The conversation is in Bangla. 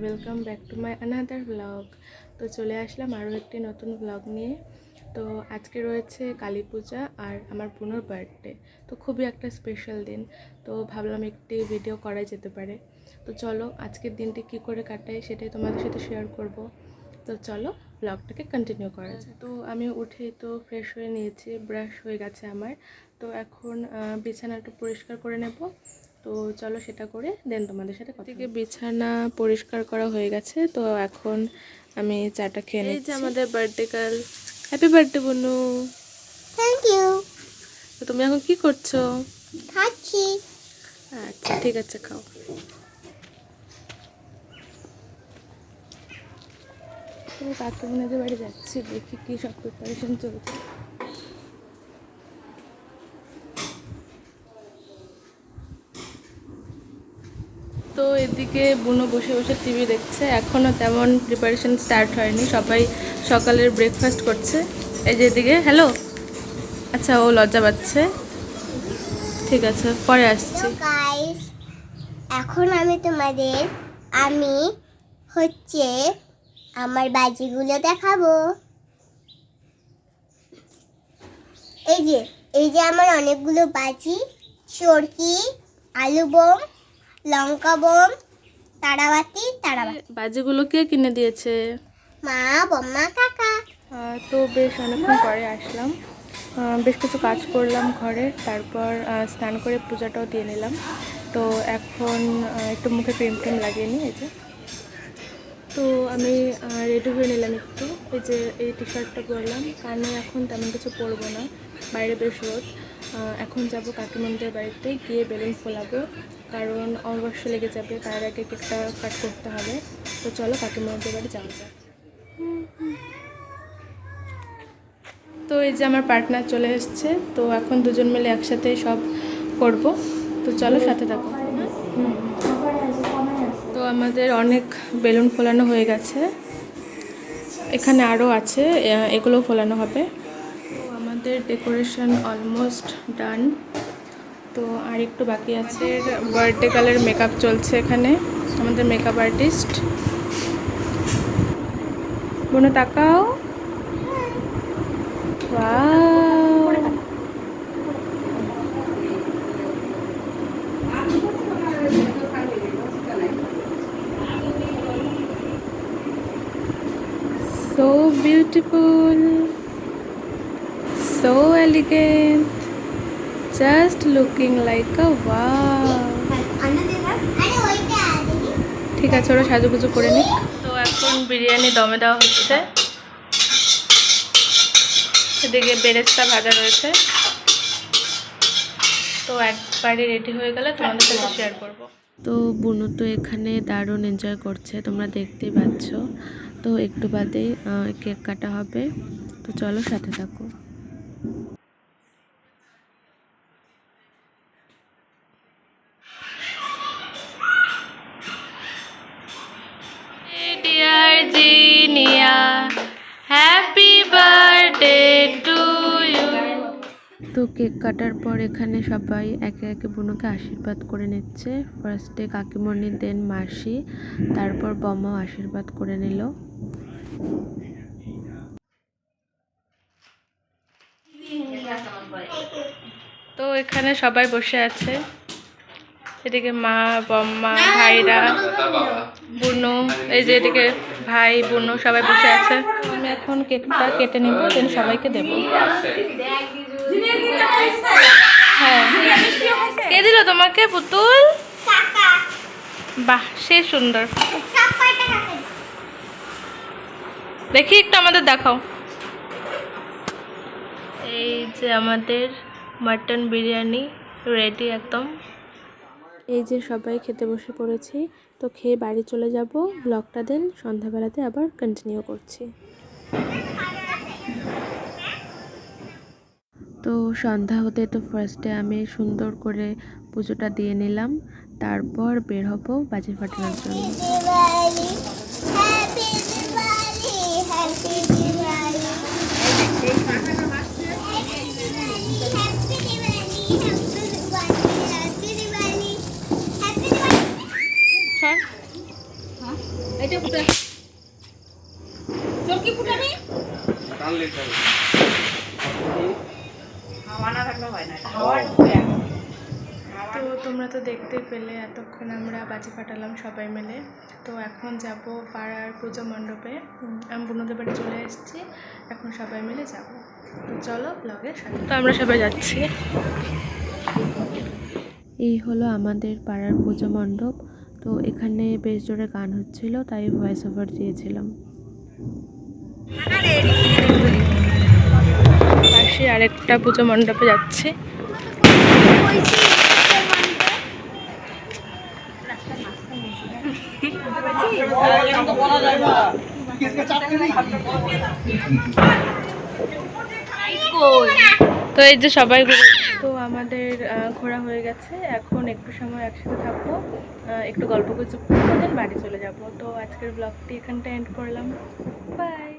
Welcome back to my another blog. তো চলে আসলাম আরও একটি নতুন ব্লগ নিয়ে। তো আজকে রয়েছে কালী পূজা আর আমার বোনের বার্থডে। তো খুবই একটা স্পেশাল দিন, তো ভাবলাম একটি ভিডিও করা যেতে পারে। তো চলো আজকের দিনটি কি করে কাটাই সেটাই তোমাদের সাথে শেয়ার করব। তো চলো ব্লগটাকে কন্টিনিউ করা যায়। তো আমি উঠেই তো ফ্রেশ হয়ে নিয়েছি, ব্রাশ হয়ে গেছে আমার। তো এখন বিছানাটা পরিষ্কার করে নেব। তো চলো সেটা করে দেন তোমাদের সাথে কথা। থেকে বিছানা পরিষ্কার করা হয়ে গেছে, তো এখন আমি চাটা খেয়ে নিই। এই যে আমাদের বার্থডে গার্ল, হ্যাপি বার্থডে বনু। Thank you. তো তুমি এখন কি করছো? খাচ্ছি। আচ্ছা ঠিক আছে, খাও। তো কাকু বোনেদের বাড়ি যাচ্ছি, দেখি কি সব প্রিপারেশন চলছে। তো এদিকে বুনো বসে বসে টিভি দেখছে, এখনও তেমন প্রিপারেশন স্টার্ট হয়নি, সবাই সকালের ব্রেকফাস্ট করছে। এই যে এদিকে হ্যালো, আচ্ছা ও লজ্জা পাচ্ছে, ঠিক আছে পরে আসছি। গাইস, এখন আমি হচ্ছে আমার বাজিগুলো দেখাবো। এই যে আমার অনেকগুলো বাজি, চরকি, আলু বোম, লঙ্কা বোম, তারাবাতি। বাজিগুলো কে কিনে দিয়েছে? মা, বম্মা, কাকা। তো বেশ অনেকক্ষণ পরে আসলাম, বেশ কিছু কাজ করলাম ঘরে, তারপর স্নান করে পূজাটাও দিয়ে নিলাম। তো এখন একটু মুখে ক্রিম ট্রিম লাগিয়ে নিই। এই যে তো আমি রেডি হয়ে নিলাম একটু। এই যে এই টি শার্টটা পরলাম, কানে এখন তেমন কিছু পরবো না, বাইরে বেশ রোদ। এখন যাব কাকিমণিদের বাড়িতে, গিয়ে বেলুন ফোলাবো, কারণ অমাবস্যা লেগে যাবে, তার আগে কেকটা কাট করতে হবে। তো চলো কাকিমণিদের বাড়ি যাওয়া যাক। তো এই যে আমার পার্টনার চলে এসছে, তো এখন দুজন মিলে একসাথে সব করব। তো চলো সাথে থাকো। তো আমাদের অনেক বেলুন ফোলানো হয়ে গেছে, এখানে আরও আছে, এগুলো ফোলানো হবে। তো আমাদের ডেকোরেশন অলমোস্ট ডান, তো আর একটু বাকি আছে। বার্থডে গার্লের মেকআপ চলছে এখানে, আমাদের মেকআপ আর্টিস্ট। বোনো তাকাও, wow, so beautiful, so elegant, just looking like a wow. ঠিক আছে, ওরা সাজুগুজু করে নিক। তো এখন বিরিয়ানি দমে দেওয়া হচ্ছে, এদিকে বেরেস্তা ভাজা রয়েছে। তো একবারে রেডি হয়ে গেলে তোমাদের সাথে শেয়ার করব। তো বুনু তো এখানে দারুণ এনজয় করছে, তোমরা দেখতেই পাচ্ছ। তো একটু বাদেই কেক কাটা হবে, তো চলো সাথে থাকো। Dear Zinia, happy birthday to you. তো কেক কাটার পর এখানে সবাই একে একে বুনুকে আশীর্বাদ করে নিচ্ছে। ফার্স্টে কাকিমণি, দেন মাসি, তারপর বম্মাও আশীর্বাদ করে নিল। তো এখানে সবাই বসে আছে, এদিকে মা, বম্মা, ভাইরা, বুনু, এই যে এদিকে ভাই, বুনু সবাই বসে আছে। আমি এখন কেকটা কেটে নেব, দেন সবাইকে দেব। হ্যাঁ, কে দিল তোমাকে পুতুল? বাহ, সে সুন্দর, দেখি একটু আমাদের দেখাও। এই যে আমাদের মাটন বিরিয়ানি রেডি একদম। এই যে সবাই খেতে বসে পড়েছি, তো খেয়ে বাড়ি চলে যাব। ব্লগটা দেন সন্ধ্যাবেলাতে আবার কন্টিনিউ করছি। তো সন্ধ্যা হতে তো ফার্স্টে আমি সুন্দর করে পুজোটা দিয়ে নিলাম, তারপর বের হব বাজি ফাটানোর জন্য। তো তোমরা তো দেখতেই পেলে এতক্ষণ আমরা বাজি ফাটালাম সবাই মিলে। তো এখন যাব পাড়ার পুজো মণ্ডপে। আমি বুনুদের বাড়ি চলে এসেছি, এখন সবাই মিলে যাব। তো চলো ব্লগের সাথে। তো আমরা সবাই যাচ্ছি। এই হলো আমাদের পাড়ার পুজো মণ্ডপ। তো এখানে বেশ জোরে গান হচ্ছিল, তাই ভয়েস ওভার দিয়েছিলাম। পাশে আরেকটা পুজো মণ্ডপে যাচ্ছি। তো এই যে সবাই তো আমাদের ঘোরা হয়ে গেছে, এখন একটু সময় একসাথে থাকবো, একটু গল্প গুজব করবো, দেন বাড়ি চলে যাব। তো আজকের ব্লগটি এখানটা এন্ড করলাম। বাই।